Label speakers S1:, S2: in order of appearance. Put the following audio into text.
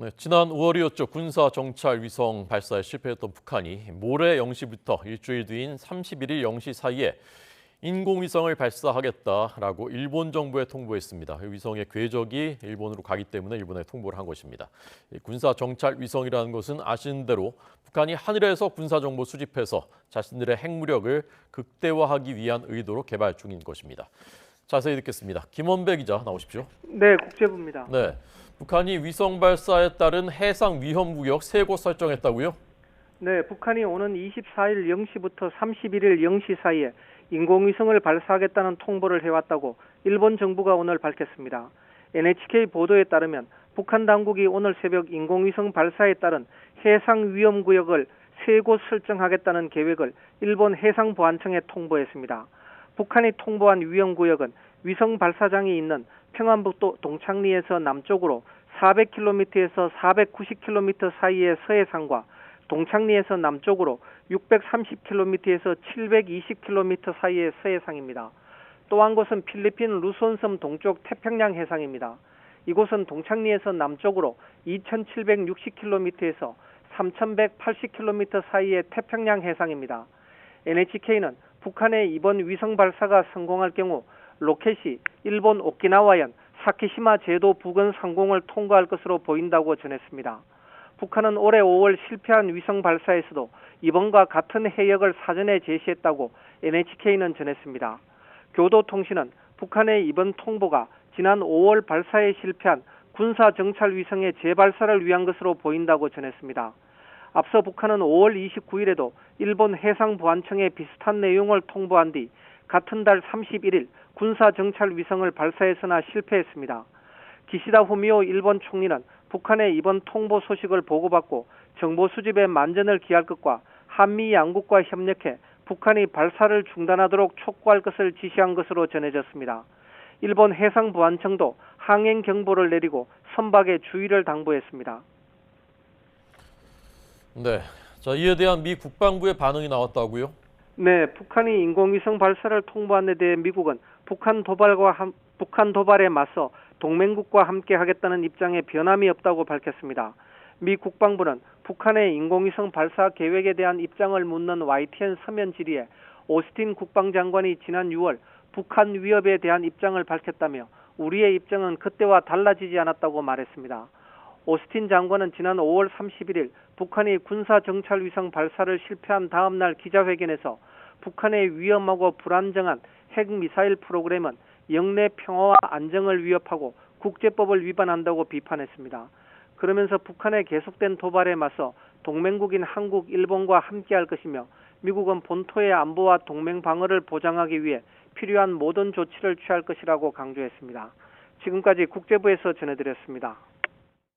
S1: 네, 지난 5월이었죠. 군사 정찰 위성 발사에 실패했던 북한이 모레 0시부터 일주일 뒤인 31일 0시 사이에 인공위성을 발사하겠다라고 일본 정부에 통보했습니다. 위성의 궤적이 일본으로 가기 때문에 일본에 통보를 한 것입니다. 군사 정찰 위성이라는 것은 아시는 대로 북한이 하늘에서 군사 정보 수집해서 자신들의 핵무력을 극대화하기 위한 의도로 개발 중인 것입니다. 자세히 듣겠습니다. 김원배 기자 나오십시오.
S2: 네, 국제부입니다.
S1: 네, 북한이 위성 발사에 따른 해상 위험 구역 3곳 설정했다고요?
S2: 네, 북한이 오는 24일 0시부터 31일 0시 사이에 인공위성을 발사하겠다는 통보를 해왔다고 일본 정부가 오늘 밝혔습니다. NHK 보도에 따르면 북한 당국이 오늘 새벽 인공위성 발사에 따른 해상 위험 구역을 3곳 설정하겠다는 계획을 일본 해상보안청에 통보했습니다. 북한이 통보한 위험 구역은 위성 발사장이 있는 평안북도 동창리에서 남쪽으로 400km에서 490km 사이의 서해상과 동창리에서 남쪽으로 630km에서 720km 사이의 서해상입니다. 또 한 곳은 필리핀 루손섬 동쪽 태평양 해상입니다. 이곳은 동창리에서 남쪽으로 2760km에서 3180km 사이의 태평양 해상입니다. NHK는 북한의 이번 위성 발사가 성공할 경우 로켓이 일본 오키나와현 사키시마 제도 부근 상공을 통과할 것으로 보인다고 전했습니다. 북한은 올해 5월 실패한 위성 발사에서도 이번과 같은 해역을 사전에 제시했다고 NHK는 전했습니다. 교도통신은 북한의 이번 통보가 지난 5월 발사에 실패한 군사 정찰 위성의 재발사를 위한 것으로 보인다고 전했습니다. 앞서 북한은 5월 29일에도 일본 해상보안청에 비슷한 내용을 통보한 뒤 같은 달 31일 군사 정찰 위성을 발사했으나 실패했습니다. 기시다 후미오 일본 총리는 북한의 이번 통보 소식을 보고받고 정보 수집에 만전을 기할 것과 한미 양국과 협력해 북한이 발사를 중단하도록 촉구할 것을 지시한 것으로 전해졌습니다. 일본 해상보안청도 항행 경보를 내리고 선박에 주의를 당부했습니다.
S1: 네, 자 이에 대한 미 국방부의 반응이 나왔다고요?
S2: 네, 북한이 인공위성 발사를 통보한 데 대해 미국은 북한 도발에 맞서 동맹국과 함께 하겠다는 입장에 변함이 없다고 밝혔습니다. 미 국방부는 북한의 인공위성 발사 계획에 대한 입장을 묻는 YTN 서면 질의에 오스틴 국방장관이 지난 6월 북한 위협에 대한 입장을 밝혔다며 우리의 입장은 그때와 달라지지 않았다고 말했습니다. 오스틴 장관은 지난 5월 31일 북한이 군사 정찰 위성 발사를 실패한 다음 날 기자회견에서 북한의 위험하고 불안정한 핵미사일 프로그램은 영내 평화와 안정을 위협하고 국제법을 위반한다고 비판했습니다. 그러면서 북한의 계속된 도발에 맞서 동맹국인 한국, 일본과 함께할 것이며 미국은 본토의 안보와 동맹 방어를 보장하기 위해 필요한 모든 조치를 취할 것이라고 강조했습니다. 지금까지 국제부에서 전해드렸습니다.